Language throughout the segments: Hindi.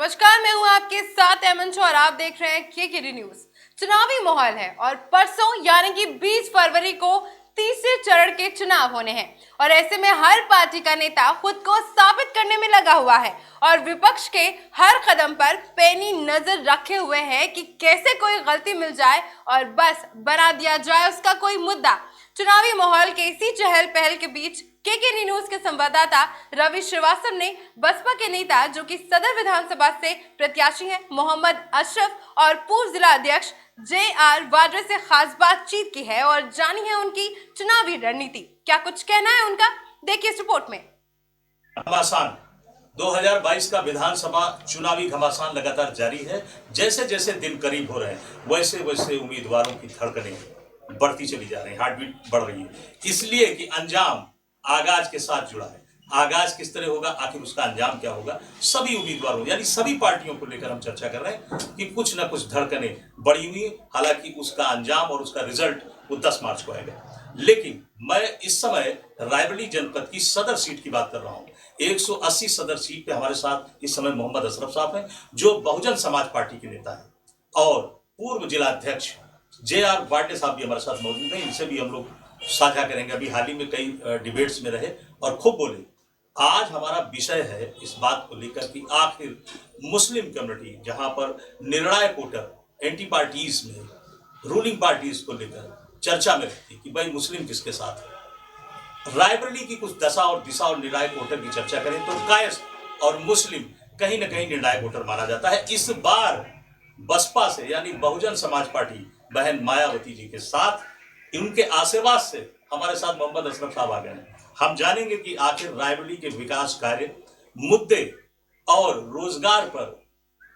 नमस्कार, मैं हूं आपके साथ अमन और आप देख रहे हैं केकेडी न्यूज। चुनावी माहौल है और परसों यानी कि 20 फरवरी को तीसरे चरण के चुनाव होने हैं और ऐसे में हर पार्टी का नेता खुद को साबित करने में लगा हुआ है और विपक्ष के हर कदम पर पैनी नजर रखे हुए है कि कैसे कोई गलती मिल जाए और बस बना दिया जाए उसका कोई मुद्दा। चुनावी माहौल के इसी चहल पहल के बीच केकेडी न्यूज के संवाददाता रवि श्रीवास्तव ने बसपा के नेता जो कि सदर विधानसभा से प्रत्याशी हैं मोहम्मद अशरफ और पूर्व जिला अध्यक्ष JR वाड्रा से खास बातचीत की है और जानी है उनकी चुनावी रणनीति। क्या कुछ कहना है उनका, देखिए इस रिपोर्ट में। घमासान 2022 का विधानसभा चुनावी घमासान लगातार जारी है। जैसे जैसे दिन करीब हो रहे हैं वैसे वैसे उम्मीदवारों की धड़कनें बढ़ती चली जा रही है, हार्टबीट बढ़ रही है, इसलिए कि अंजाम आगाज के साथ जुड़ा है। आगाज किस तरह होगा, आखिर उसका अंजाम क्या होगा, सभी उम्मीदवारों यानी सभी पार्टियों को लेकर हम चर्चा कर रहे हैं कि कुछ ना कुछ धड़कनें बढ़ी हुई। हालांकि उसका अंजाम और उसका रिजल्ट वो 10 मार्च को आएगा। लेकिन मैं इस समय रायबरेली जनपद की सदर सीट की बात कर रहा हूँ। 180 सदर सीट पे हमारे साथ इस समय मोहम्मद अशरफ साहब हैं जो बहुजन समाज पार्टी के नेता हैं और पूर्व जिलाध्यक्ष JR वाड्रा साहब भी हमारे साथ मौजूद हैं। इनसे भी हम लोग साझा करेंगे। अभी हाल ही में कई डिबेट्स में रहे और खूब बोले। आज हमारा विषय है इस बात को लेकर कि आखिर मुस्लिम कम्युनिटी जहां पर निर्णायक वोटर एंटी पार्टीज में रूलिंग पार्टीज को लेकर चर्चा में रहती कि भाई मुस्लिम किसके साथ है। रायबरेली की कुछ दशा और दिशा और निर्णायक वोटर की चर्चा करें तो कायस्थ और मुस्लिम कहीं ना कहीं निर्णायक वोटर माना जाता है। इस बार बसपा से यानी बहुजन समाज पार्टी बहन मायावती जी के साथ उनके आशीर्वाद से हमारे साथ मोहम्मद अशरफ साहब आ गए हैं। हम जानेंगे कि आखिर रायबरेली के विकास कार्य, मुद्दे और रोजगार पर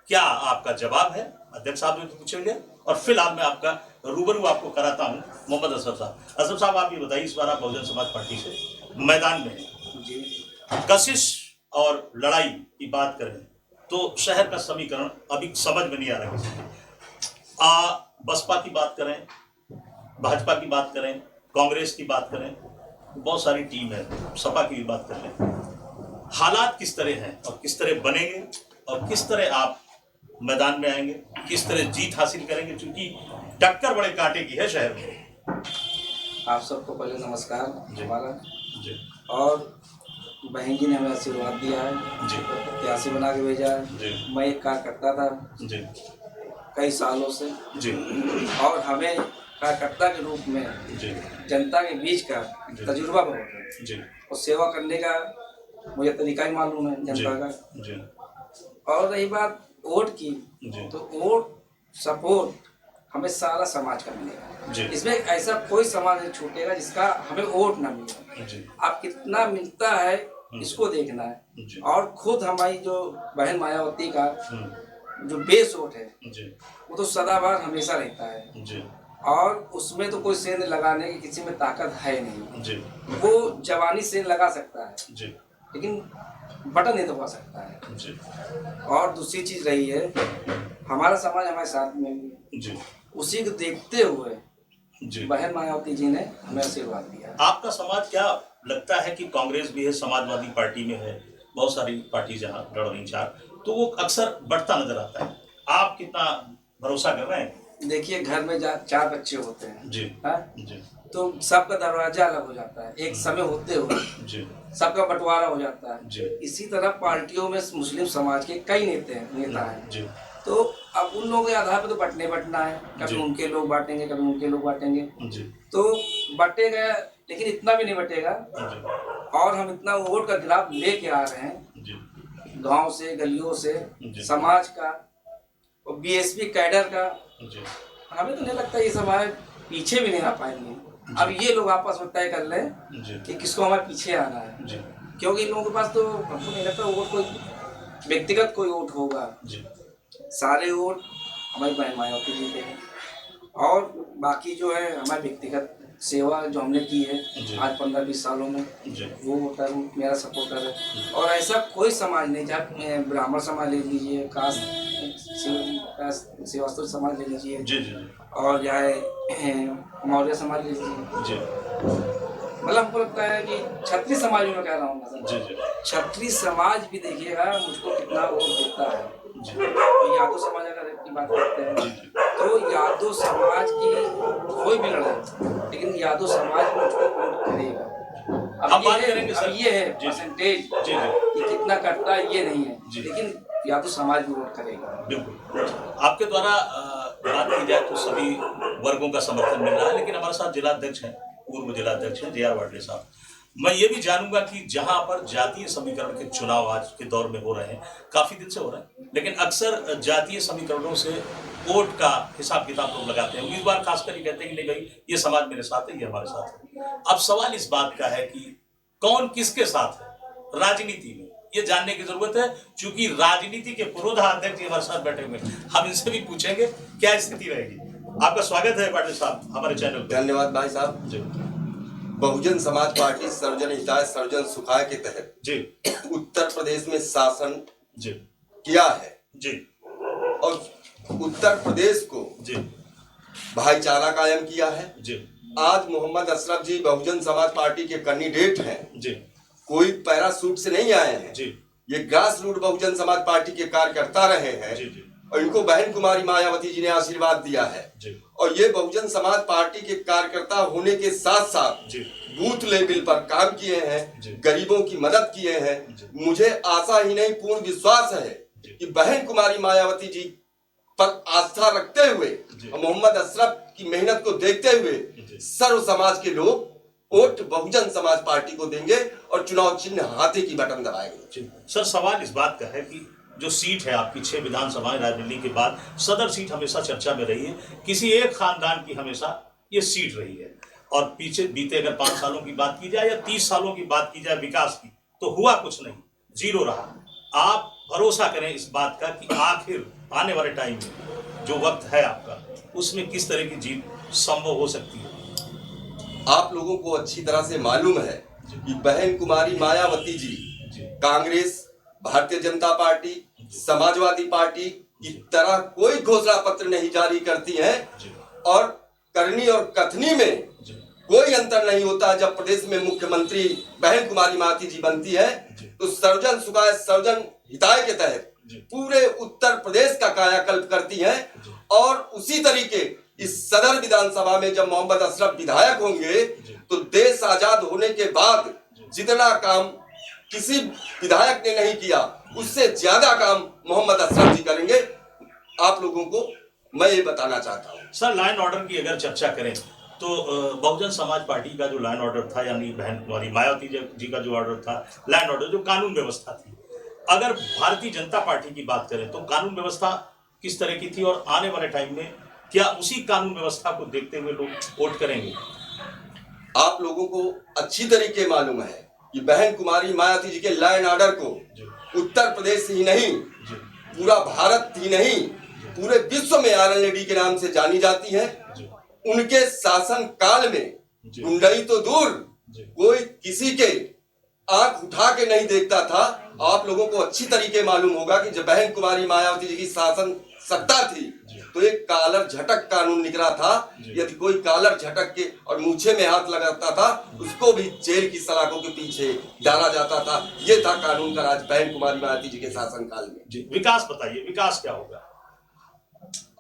क्या आपका जवाब है। अध्यक्ष साहब ने तो पूछेंगे और फिलहाल मैं आपका रूबरू आपको कराता हूं मोहम्मद अशरफ साहब। अशरफ साहब आप ये बताइए, इस बार आप बहुजन समाज पार्टी से मैदान में हैं। कशिश और लड़ाई की बात करें तो शहर का समीकरण अभी समझ में नहीं आ रहा किसी। बसपा की बात करें, भाजपा की बात करें, कांग्रेस की बात करें, बहुत सारी टीम है, सपा की भी बात कर लें। हालात किस तरह हैं और किस तरह बनेंगे और किस तरह आप मैदान में आएंगे, किस तरह जीत हासिल करेंगे, क्योंकि टक्कर बड़े कांटे की है शहर में। आप सबको पहले नमस्कार हमारा जी। और बहन जी ने हमें आशीर्वाद दिया है जी। प्रत्याशी बना के भेजा है जी। मैं एक कार्यकर्ता था जी। कई सालों से जी। और हमें कार्यकर्ता के रूप में जी। जनता के बीच का तजुर्बा बहुत है जी। और सेवा करने का मुझे तरीका ही मालूम है जनता का। जी। और रही बात वोट की जी। तो वोट सपोर्ट हमें सारा समाज का मिलेगा। इसमें ऐसा कोई समाज नहीं छूटेगा जिसका हमें वोट ना मिले। आप कितना मिलता है इसको देखना है। और खुद हमारी जो बहन मायावती का जो बेस वोट है वो तो सदाबहार हमेशा रहता है और उसमें तो कोई सेंध लगाने की किसी में ताकत है नहीं। वो जवानी सेंध लगा सकता है लेकिन बटन नहीं दबा सकता है। और दूसरी चीज रही है हमारा समाज हमारे साथ में भी उसी को देखते हुए बहन मायावती जी ने हमें आशीर्वाद दिया। आपका समाज क्या लगता है कि कांग्रेस भी है, समाजवादी पार्टी में है, बहुत सारी पार्टी जहाँ लड़ रही चार, तो वो अक्सर बढ़ता नजर आता है। आप कितना भरोसा कर रहे हैं? देखिए घर में 4 बच्चे होते हैं जी। जी। तो सबका दरवाजा अलग हो जाता है एक समय होते हुए जी। सबका बंटवारा हो जाता है जी। इसी तरह पार्टियों में मुस्लिम समाज के कई नेता हैं जी। तो अब उन लोगों के आधार पर तो बंटना है, कभी उनके लोग बांटेंगे कभी उनके लोग बांटेंगे जी। तो बंटेगा लेकिन इतना भी नहीं बंटेगा और हम इतना वोट का गिराफ लेके आ रहे हैं गांव से गलियों से समाज का और BSP कैडर का। हमें तो नहीं लगता ये समाज पीछे भी नहीं आ पाएंगे। अब ये लोग आपस में तय कर लें कि किसको हमारे पीछे आना है क्योंकि इन लोगों के पास तो हमको नहीं लगता वोट कोई व्यक्तिगत कोई वोट होगा। सारे वोट हमारी बहन मायावती जी के हैं और बाकी जो है हमारी व्यक्तिगत सेवा जो हमने की है आज 15-20 सालों में वो वोटर मेरा सपोर्टर है। और ऐसा कोई समाज नहीं, चाहे ब्राह्मण समाज ले लीजिए, श्रीवास्तव समाज ले लीजिए और चाहे मौर्य समाज ले लीजिए। मतलब हमको लगता है कि क्षत्रिय समाज में कह रहा हूँ क्षत्रिय समाज भी देखिएगा मुझको कितना वोट देता है तो यादव समाज अगर की बात करते हैं तो यादव समाज की कोई भी लड़ाई, लेकिन यादव समाज मुझको वोट करेगा। हम बात करेंगे सर। अब ये है परसेंटेज कि कितना कटता है ये नहीं है, लेकिन यादव समाज भी वोट करेगा। बिल्कुल। आपके द्वारा बात की जाए तो सभी वर्गों का समर्थन मिल रहा है, लेकिन हमारे साथ जिलाध्यक्ष हैं, पूर्व जिलाध्यक्ष हैं JR वाडले साहब। मैं ये भी जानूंगा कि जहां पर जातीय समीकरण के चुनाव आज के दौर में हो रहे हैं, काफी दिन से हो रहे हैं, लेकिन अक्सर जातीय समीकरणों से वोट का हिसाब किताब लोग लगाते हैं। उम्मीदवार खासकर ये कहते हैं कि नहीं भाई ये समाज मेरे साथ है, ये हमारे साथ है। अब सवाल इस बात का है कि कौन किसके साथ है राजनीति में, ये जानने की जरूरत है, क्योंकि राजनीति के पूर्वाध्यक्ष जी हमारे साथ बैठे हुए हैं। हम इनसे भी पूछेंगे क्या स्थिति रहेगी। आपका स्वागत है वाडले साहब हमारे चैनल पर। धन्यवाद भाई साहब जी। बहुजन समाज पार्टी सर्वजन हिताय सर्वजन सुखाय के तहत जी उत्तर प्रदेश में शासन जी किया है जी, और उत्तर प्रदेश को जी भाईचारा कायम किया है जी। आज मोहम्मद अशरफ जी बहुजन समाज पार्टी के कैंडिडेट हैं जी, कोई पैरासूट से नहीं आए हैं जी, ये grass root Bahujan Samaj party के कार्यकर्ता रहे हैं जी जी, और इनको बहन कुमारी मायावती जी ने आशीर्वाद दिया है जी। और ये बहुजन समाज पार्टी के कार्यकर्ता होने के साथ साथ जी बूथ लेवल पर काम किए हैं, गरीबों की मदद किए हैं। मुझे आशा ही नहीं पूर्ण विश्वास है कि बहन कुमारी मायावती जी पर आस्था रखते हुए और मोहम्मद अशरफ की मेहनत को देखते हुए सर्व समाज के लोग वोट बहुजन समाज पार्टी को देंगे और चुनाव चिन्ह हाथी की बटन दबाएंगे। सर सवाल इस बात का है कि जो सीट है आपकी 6 विधानसभाएं रायबरेली के बाद सदर सीट हमेशा चर्चा में रही है, किसी एक खानदान की हमेशा ये सीट रही है, और पीछे बीते अगर 5 सालों की बात की जाए या 30 सालों की बात की जाए विकास की, तो हुआ कुछ नहीं, जीरो रहा। आप भरोसा करें इस बात का कि आखिर आने वाले टाइम में जो वक्त है आपका, उसमें किस तरह की जीत संभव हो सकती है। आप लोगों को अच्छी तरह से मालूम है कि बहन कुमारी मायावती जी कांग्रेस, भारतीय जनता पार्टी, समाजवादी पार्टी की तरह कोई घोषणा पत्र नहीं जारी करती है, और करनी और कथनी में कोई अंतर नहीं होता। जब प्रदेश में मुख्यमंत्री बहन कुमारी मायावती जी बनती है तो सर्वजन सुखाय सर्वजन हिताय के तहत पूरे उत्तर प्रदेश का कायाकल्प करती है। और उसी तरीके इस सदर विधानसभा में जब मोहम्मद अशरफ विधायक होंगे तो देश आजाद होने के बाद जितना काम किसी विधायक ने नहीं किया, उससे ज्यादा काम मोहम्मद अशरफ जी करेंगे। आप लोगों को मैं ये बताना चाहता हूँ। सर लाइन ऑर्डर की अगर चर्चा करें तो बहुजन समाज पार्टी का जो लाइन ऑर्डर था, यानी बहन कुमारी मायावती जी का जो ऑर्डर था, लाइन ऑर्डर जो कानून व्यवस्था थी, अगर भारतीय जनता पार्टी की बात करें तो कानून व्यवस्था किस तरह की थी, और आने वाले टाइम में क्या उसी कानून व्यवस्था को देखते हुए लोग वोट करेंगे। आप लोगों को अच्छी तरीके मालूम है कि बहन कुमारी मायावती जी के लाइन ऑर्डर को उत्तर प्रदेश ही नहीं, पूरा भारत ही नहीं, पूरे विश्व में आयरन लेडी के नाम से जानी जाती है। उनके शासन काल में गुंडाई तो दूर, कोई किसी के आंख उठा के नहीं देखता था। आप लोगों को अच्छी तरीके मालूम होगा कि जब बहन कुमारी मायावती जी की शासन सत्ता थी तो एक कालर झटक कानून निकला था। यदि कोई कालर झटक के और मूछे में हाथ लगाता था उसको भी जेल की सलाखों के पीछे डाला जाता था। ये था कानून का राज बहन कुमारी मायावती जी के शासन काल में। विकास बताइए, विकास क्या होगा।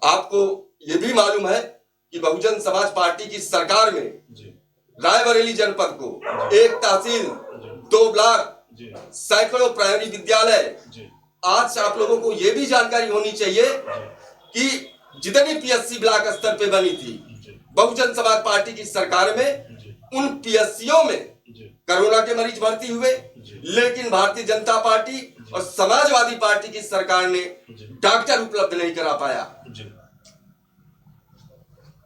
आपको ये भी मालूम है कि बहुजन समाज पार्टी की सरकार में रायबरेली जनपद को 1 तहसील, 2 ब्लॉक, सैकड़ों प्राइमरी विद्यालय। आज आप लोगों को ये भी जानकारी होनी चाहिए कि जितनी PSC ब्लॉक स्तर पे बनी थी बहुजन समाज पार्टी की सरकार में, उन PSCओं में कोरोना के मरीज भर्ती हुए, लेकिन भारतीय जनता पार्टी और समाजवादी पार्टी की सरकार ने डॉक्टर उपलब्ध नहीं करा पाया।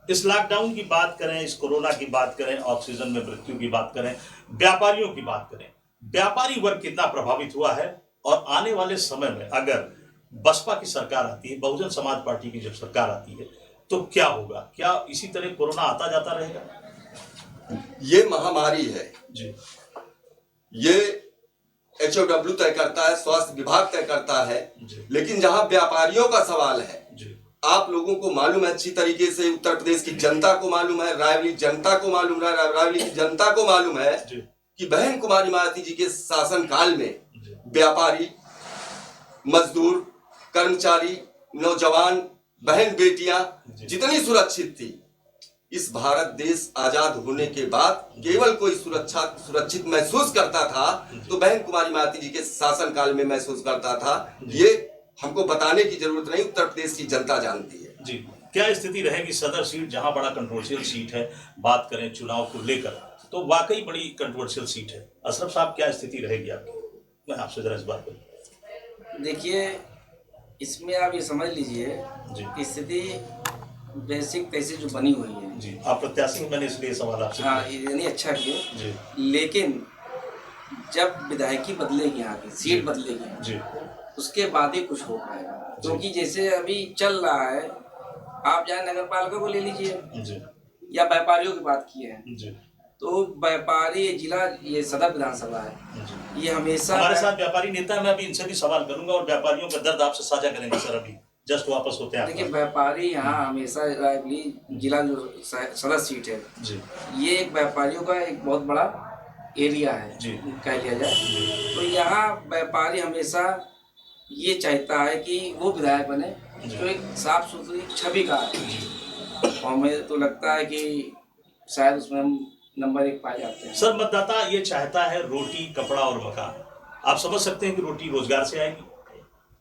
इस लॉकडाउन की बात करें, इस कोरोना की बात करें, ऑक्सीजन में मृत्यु की बात करें, व्यापारियों की बात करें, व्यापारी वर्ग कितना प्रभावित हुआ है, और आने वाले समय में अगर बसपा की सरकार आती है, बहुजन समाज पार्टी की जब सरकार आती है, तो क्या होगा। क्या इसी तरह कोरोना आता जाता रहेगा। ये महामारी है जी, ये HOW तय करता है, स्वास्थ्य विभाग तय करता है, लेकिन जहां व्यापारियों का सवाल है, आप लोगों को मालूम है अच्छी तरीके से, उत्तर प्रदेश की जनता को मालूम है, रायबरेली जनता को मालूम है, रायबरेली की जनता को मालूम है कि बहन कुमारी मायावती जी के शासन काल में व्यापारी, मजदूर, कर्मचारी, नौजवान, बहन बेटियां जितनी सुरक्षित थी, इस भारत देश आजाद होने के बाद केवल कोई सुरक्षित महसूस करता था तो बहन कुमारी माती जी के शासन काल में महसूस करता था। ये हमको बताने की जरूरत नहीं, उत्तर प्रदेश की जनता जानती है। जी, क्या स्थिति रहेगी सदर सीट, जहां बड़ा कंट्रोवर्शियल सीट है, बात करें चुनाव को लेकर तो वाकई बड़ी कंट्रोवर्शियल सीट है। अशरफ साहब, क्या स्थिति रहेगी आपकी? मैं आपसे जरा इस बात पर। देखिए, इसमें आप ये समझ लीजिए कि स्थिति बेसिक तैसे जो बनी हुई है जी, आप प्रत्याशी हैं, मैंने इसलिए सवाल आपसे। हाँ, यानी अच्छा किए जी, लेकिन जब विधायकी बदलेगी, यहाँ की सीट बदलेगी जी, उसके बाद ही कुछ हो पाएगा। क्योंकि जैसे अभी चल रहा है, आप चाहे नगर पालिका को ले लीजिए जी, या व्यापारियों की बात की है, जी, तो व्यापारी जिला, ये सदर विधानसभा है, ये हमेशा हमारे साथ व्यापारी नेता है, मैं अभी इनसे भी सवाल करूंगा और व्यापारियों का दर्द आपसे साझा करेंगे सर। अभी जस्ट वापस होते हैं। देखिए, व्यापारी यहाँ हमेशा रायबरेली जिला जो सदर सीट है जी, ये एक व्यापारियों का एक बहुत बड़ा एरिया है जी, कह लिया जाए। तो यहाँ व्यापारी हमेशा ये चाहता है कि वो विधायक बने जो एक साफ सुथरी छवि का है, और हमें तो लगता है कि शायद उसमें हम नंबर 1 पाए जाते हैं। सर, मतदाता ये चाहता है रोटी, कपड़ा और मकान। आप समझ सकते हैं कि रोटी रोजगार से आएगी,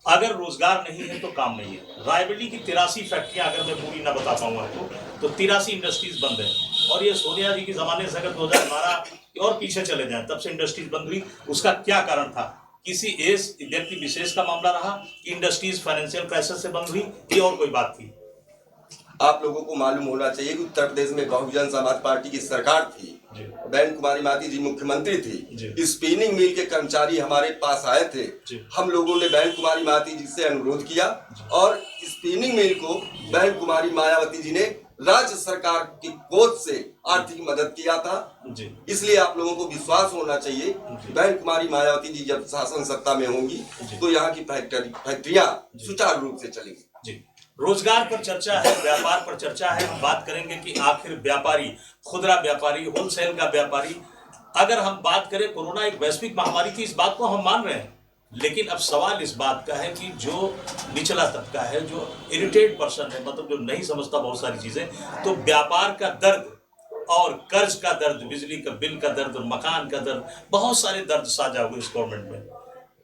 अगर रोजगार नहीं है तो काम नहीं है। रायबरेली की 83 फैक्ट्रियां, अगर मैं पूरी ना बता पाऊँ आपको, तो 83 इंडस्ट्रीज बंद है। और ये सोनिया जी के जमाने से अगर 2012 और पीछे चले जाएं, तब से इंडस्ट्रीज बंद हुई। उसका क्या कारण था? किसी एक व्यक्ति विशेष का मामला रहा, इंडस्ट्रीज फाइनेंशियल क्राइसिस से बंद हुई, ये और कोई बात थी? आप लोगों को मालूम होना चाहिए कि उत्तर प्रदेश में बहुजन समाज पार्टी की सरकार थी, बहन कुमारी माती जी मुख्यमंत्री थी। स्पिनिंग मिल के कर्मचारी हमारे पास आए थे, हम लोगों ने बहन कुमारी माती जी से अनुरोध किया और स्पिनिंग मिल को बहन कुमारी मायावती जी ने राज्य सरकार की कोष से आर्थिक मदद किया था। इसलिए आप लोगों को विश्वास होना चाहिए, बहन कुमारी मायावती जी जब शासन सत्ता में होंगी तो यहाँ की फैक्ट्रियां सुचारू रूप से चलेंगी। जी, रोजगार पर चर्चा है, व्यापार पर चर्चा है। हम बात करेंगे कि आखिर व्यापारी, खुदरा व्यापारी, होलसेल का व्यापारी, अगर हम बात करें, कोरोना एक वैश्विक महामारी थी, इस बात को हम मान रहे हैं, लेकिन अब सवाल इस बात का है कि जो निचला तबका है, जो इरिटेट पर्सन है, मतलब जो नहीं समझता बहुत सारी चीजें, तो व्यापार का दर्द और कर्ज का दर्द, बिजली का बिल का दर्द और मकान का दर्द, बहुत सारे दर्द साझा हुए इस गवर्नमेंट में।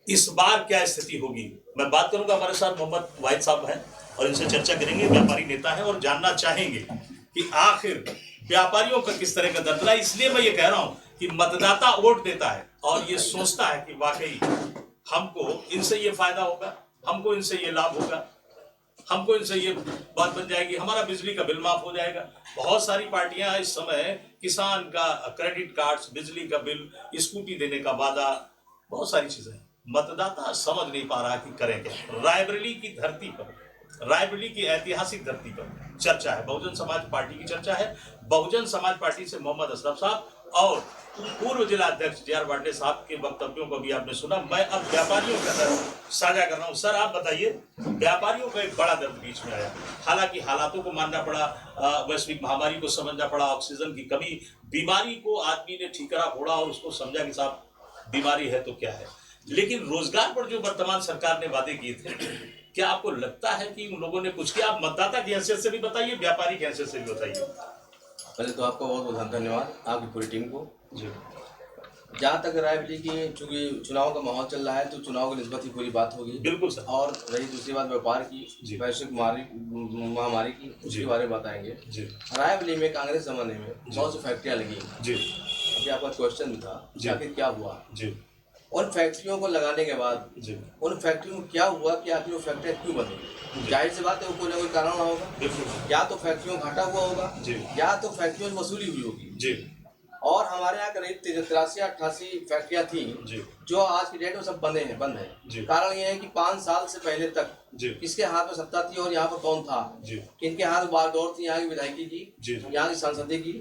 इस बार क्या स्थिति होगी? मैं बात करूंगा, हमारे साथ मोहम्मद वाहिद साहब हैं और इनसे चर्चा करेंगे, व्यापारी नेता हैं और जानना चाहेंगे कि आखिर व्यापारियों का किस तरह का दर्द रहा। इसलिए मैं ये कह रहा हूं कि मतदाता वोट देता है और ये सोचता है कि वाकई हमको इनसे ये फायदा होगा, हमको इनसे ये लाभ होगा, हमको इनसे ये बात बन जाएगी, हमारा बिजली का बिल माफ हो जाएगा। बहुत सारी पार्टियां इस समय किसान का क्रेडिट कार्ड्स, बिजली का बिल, स्कूटी देने का वादा, बहुत सारी चीजें। मतदाता समझ नहीं पा रहा कि करें क्या। रायबरेली की धरती पर, रायबरेली की ऐतिहासिक धरती पर चर्चा है, बहुजन समाज पार्टी की चर्चा है। बहुजन समाज पार्टी से मोहम्मद अशरफ साहब और पूर्व जिला अध्यक्ष JR वार्डे साहब के वक्तव्यों को भी आपने सुना। मैं अब व्यापारियों का दर्द साझा कर रहा हूँ। सर, आप बताइए, व्यापारियों का एक बड़ा दर्द बीच में आया, हालांकि हालातों को मानना पड़ा, वैश्विक महामारी को समझना पड़ा, ऑक्सीजन की कमी, बीमारी को आदमी ने ठीकरा फोड़ा और उसको समझा कि साहब बीमारी है तो क्या है। लेकिन रोजगार पर जो वर्तमान सरकार ने वादे किए थे, क्या आपको लगता है कि उन लोगों ने कुछ किया? आप मतदाता की हैसियत से भी बताइए, व्यापारी की हैसियत से भी बताइए। पहले तो आपका बहुत बहुत धन्यवाद, आपकी पूरी टीम को। जी, जहाँ तक रायबरेली की, चूंकि चुनाव का माहौल चल रहा है तो चुनाव की निस्बत ही पूरी बात होगी। बिल्कुल सर। और रही दूसरी बात व्यापार की, वैश्विक महामारी की, उसके बारे में बताएंगे। रायबरेली में कांग्रेस जमाने में बहुत सी फैक्ट्रियाँ लगी। अभी आपका क्वेश्चन भी था आखिर क्या हुआ। उन फैक्ट्रियों को लगाने के बाद उन फैक्ट्रियों में क्या हुआ कि आखिर वो फैक्ट्रियाँ क्यों बनी? जाहिर सी बात है, वो कोई ना कोई कारण होगा, या तो फैक्ट्रियों में घाटा हुआ होगा, या तो फैक्ट्रियों में वसूली हुई होगी। और हमारे यहाँ करीब 83-88 फैक्ट्रियाँ थी जो आज की डेट में सब बंद है। कारण ये है कि 5 साल से पहले तक किसके हाथ में सत्ता थी और यहाँ पर कौन था, किनके हाथ में बागडोर थी, यहाँ की विधायकी की, यहाँ की सांसदी की।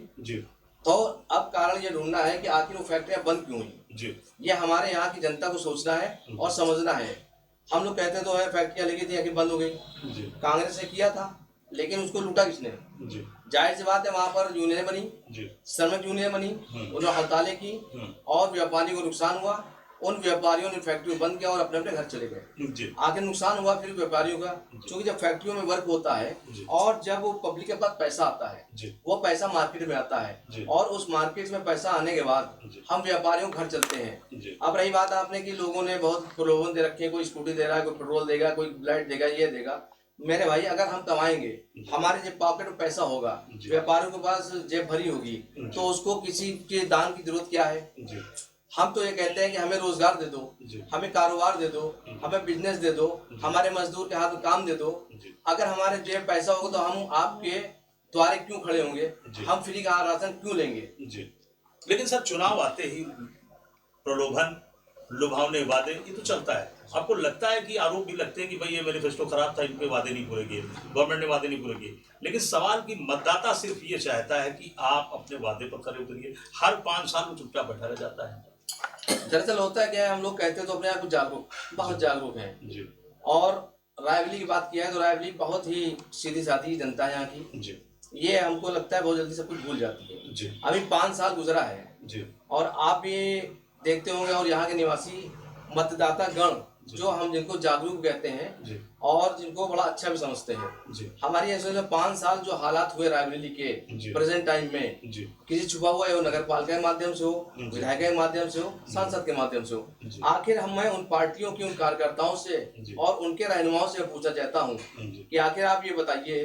तो अब कारण ये ढूंढना है कि आखिर वो फैक्ट्रियाँ बंद क्यों हुई। ये हमारे यहाँ की जनता को सोचना है और समझना है। हम लोग कहते तो है फैक्ट्रियाँ लगी थी, आखिर बंद हो गई, कांग्रेस ने किया था, लेकिन उसको लूटा किसने? जाहिर सी बात है, वहाँ पर यूनियन बनी, श्रमिक यूनियन बनी, उन्होंने हड़तालें की और व्यापारी को नुकसान हुआ उन व्यापारियों ने फैक्ट्री बंद किया और अपने अपने घर चले गए। आगे नुकसान हुआ फिर व्यापारियों का, क्योंकि जब फैक्ट्रियों में वर्क होता है और जब वो पब्लिक के पास पैसा आता है, वो पैसा मार्केट में आता है और उस मार्केट में पैसा आने के बाद हम व्यापारियों को घर चलते हैं। अब रही बात आपने कि लोगों ने बहुत प्रलोभन दे रखे हैं, कोई स्कूटी दे रहा है, कोई पेट्रोल देगा, कोई लाइट देगा, ये देगा। मेरे भाई अगर हम कमाएंगे, हमारे जेब पॉकेट में पैसा होगा, व्यापारियों के पास जेब भरी होगी, तो उसको किसी के दान की जरूरत क्या है? हम तो ये कहते हैं कि हमें रोजगार दे दो, हमें कारोबार दे दो, हमें बिजनेस दे दो, हमारे मजदूर के हाथ में काम दे दो। अगर हमारे जेब पैसा होगा तो हम आपके द्वारे क्यों खड़े होंगे? हम फ्री का राशन क्यों लेंगे? लेकिन सर चुनाव आते ही प्रलोभन, लुभावने, वादे, ये तो चलता है। आपको लगता है कि आरोप भी लगते हैं कि भाई ये मैनिफेस्टो खराब था, इन पे वादे नहीं पूरे किए, गवर्नमेंट ने वादे नहीं पूरे किए। लेकिन सवाल की मतदाता सिर्फ ये चाहता है कि आप अपने वादे पर खरे उतरिए। हर 5 साल में चुपचाप बैठा रह जाता है। दरअसल होता है क्या है, हम लोग कहते हैं तो अपने आप को जागरूक, बहुत जागरूक हैं। और रायबरेली की बात किया है तो रायबरेली बहुत ही सीधी सादी जनता है यहाँ की। ये हमको लगता है बहुत जल्दी सब कुछ भूल जाती है। अभी 5 साल गुजरा है और आप ये देखते होंगे, और यहाँ के निवासी मतदाता गण जो हम जिनको जागरूक कहते हैं और जिनको बड़ा अच्छा भी समझते हैं, हमारी ऐसे 5 साल जो हालात हुए रायबरेली के प्रेजेंट टाइम में, किसी छुपा हुआ है वो नगर पालिका के माध्यम से हो, विधायक के माध्यम से हो, सांसद के माध्यम से हो, आखिर हमें उन पार्टियों की, उन कार्यकर्ताओं से और उनके रहनुमाओं से पूछा जाता हूँ कि आखिर आप ये बताइए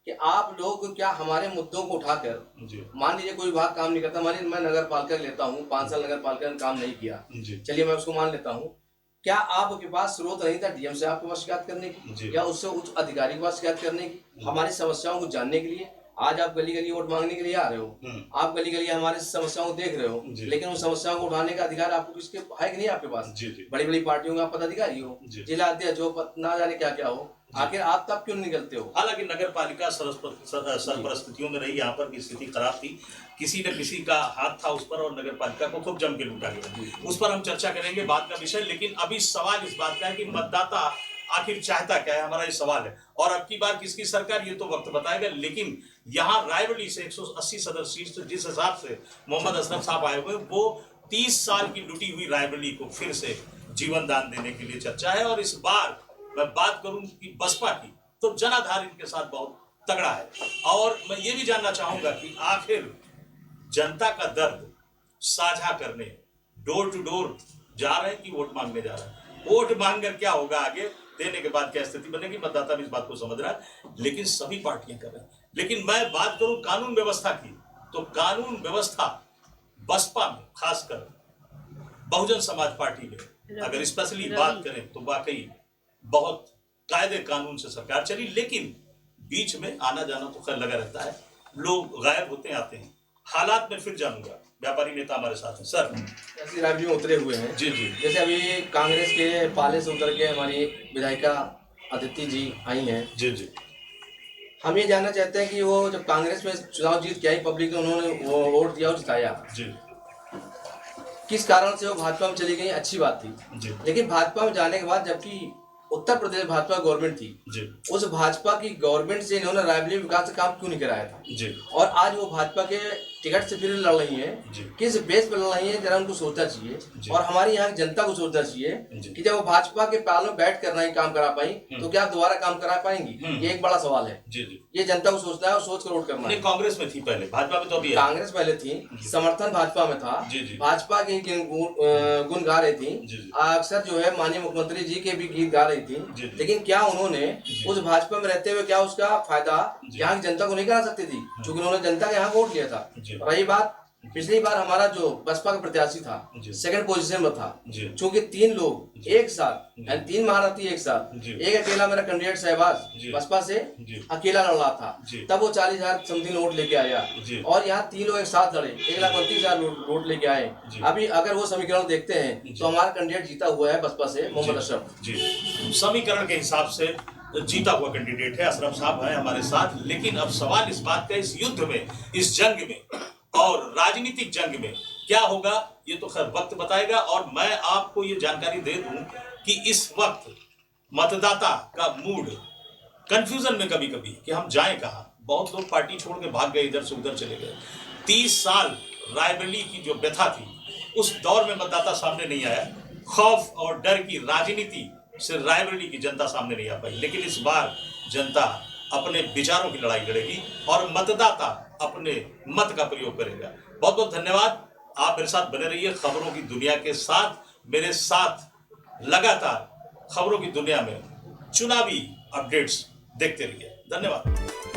कि आप लोग क्या हमारे मुद्दों को उठाकर, मान लीजिए कोई विभाग काम नहीं करता, मान लीजिए मैं नगर पालिका लेता हूँ, 5 साल नगर पालिका ने काम नहीं किया, चलिए मैं उसको मान लेता हूँ, क्या आपके पास स्रोत नहीं था डीएम से आपके पास शिकायत करने की या उससे उच्च अधिकारी के पास शिकायत करने की, हमारी समस्याओं को जानने के लिए? आज आप गली गली वोट मांगने के लिए आ रहे हो, आप गली गली हमारी समस्याओं को देख रहे हो, लेकिन उन समस्याओं को उठाने का अधिकार आपको किसके है कि नहीं आपके पास? बड़ी बड़ी पार्टियों का पदाधिकारी हो, जिला अध्यक्ष हो, ना जाने क्या क्या हो, आखिर आप तब क्यों निकलते हो? हालांकि नगर पालिका सरपरिस्थितियों में रही, यहाँ पर की स्थिति खराब थी, किसी न किसी का हाथ था उस पर और नगर पालिका को खूब जम के लूटा गया। उस पर हम चर्चा करेंगे, बात का विषय। लेकिन अभी सवाल इस बात का है कि मतदाता आखिर चाहता क्या है, हमारा ये सवाल है। और अब की बार किसकी सरकार, ये तो वक्त बताएगा। लेकिन यहाँ रायबरेली से 180 सदस्य सीट से जिस हिसाब से मोहम्मद अशरफ साहब आए हुए, वो 30 साल की लुटी हुई रायबरेली को फिर से जीवन दान देने के लिए चर्चा है। और इस बार मैं बात करूं कि बसपा की, तो जनाधार इनके साथ बहुत तगड़ा है। और मैं ये भी जानना चाहूंगा कि आखिर जनता का दर्द साझा करने डोर टू डोर जा रहे हैं कि वोट मांगने जा रहे हैं? वोट मांगकर क्या होगा, आगे देने के बाद क्या स्थिति बनेगी, मतदाता भी इस बात को समझ रहा है। लेकिन सभी पार्टियां कर रही हैं। लेकिन मैं बात करूं कानून व्यवस्था की, तो कानून व्यवस्था बसपा में, खासकर बहुजन समाज पार्टी में अगर स्पेशली बात करें तो वाकई बहुत कायदे कानून से सरकार चली। लेकिन बीच में आना जाना तो खैर लगा रहता है, लोग गायब होते आते हैं। हालात में फिर जानूंगा, व्यापारी नेता हमारे साथ हैं। सर ऐसी रायबरेली में उतरे हुए हैं। जी। जैसे अभी कांग्रेस के पाले से उतर के हमारी विधायिका अदिति जी आई हैं। जी। हम ये जानना चाहते हैं कि वो जब कांग्रेस में चुनाव जीत के आई, पब्लिक ने उन्होंने वो वोट दिया और जिताया, किस कारण से वो भाजपा में चली गई, अच्छी बात थी। लेकिन भाजपा में जाने के बाद, जबकि उत्तर प्रदेश भाजपा गवर्नमेंट थी, उस भाजपा की गवर्नमेंट से इन्होंने रायबरेली विकास का काम क्यों नहीं कराया था? और आज वो भाजपा के टिकट से फिर लड़ रही हैं, किस बेस पर लड़ रही हैं, जरा उनको सोचना चाहिए। और हमारी यहाँ की जनता को सोचना चाहिए कि जब वो भाजपा के पाल में बैठ कर नहीं काम करा पाई, तो क्या दोबारा काम करा पाएंगी? ये एक बड़ा सवाल है। ये जनता को सोचना है और सोच कर वोट करना है। कांग्रेस में थी पहले, भाजपा में तो अभी कांग्रेस पहले थी, समर्थन भाजपा में था, भाजपा के गुण गा रही थी, अक्सर जो है माननीय मुख्यमंत्री जी के भी गीत गा रही थी। लेकिन क्या उन्होंने उस भाजपा में रहते हुए क्या उसका फायदा यहाँ की जनता को नहीं करा सकती थी? क्योंकि उन्होंने जनता के यहाँ वोट लिया था। रही बात, पिछली बार हमारा जो बसपा का प्रत्याशी था, सेकंड पोजीशन में था, क्योंकि 3 लोग एक साथ, 3 महारथी एक साथ, एक अकेला मेरा कैंडिडेट शहबाज बसपा से अकेला लड़ रहा था, तब वो 40,000 समथिंग वोट लेके आया। और यहाँ 3 लोग एक साथ लड़े, 1,29,000 वोट लेके आए। अभी अगर वो समीकरण देखते हैं तो हमारा कैंडिडेट जीता हुआ है बसपा से मोहम्मद अशरफ। समीकरण के हिसाब से जीता हुआ कैंडिडेट है, अशरफ साहब है हमारे साथ। लेकिन अब सवाल इस बात का, इस युद्ध में, इस जंग में और राजनीतिक जंग में क्या होगा, ये तो खैर वक्त बताएगा। और मैं आपको ये जानकारी दे दूं कि इस वक्त मतदाता का मूड कंफ्यूजन में कभी कभी कि हम जाएं कहां। बहुत लोग पार्टी छोड़ के भाग गए, इधर से उधर चले गए। 30 साल रायबरेली की जो व्यथा थी, उस दौर में मतदाता सामने नहीं आया। खौफ और डर की राजनीति से रायबरेली की जनता सामने नहीं आ पाई, लेकिन इस बार जनता अपने विचारों की लड़ाई लड़ेगी और मतदाता अपने मत का प्रयोग करेगा। बहुत बहुत धन्यवाद। आप मेरे साथ बने रहिए खबरों की दुनिया के साथ, मेरे साथ लगातार खबरों की दुनिया में चुनावी अपडेट्स देखते रहिए। धन्यवाद।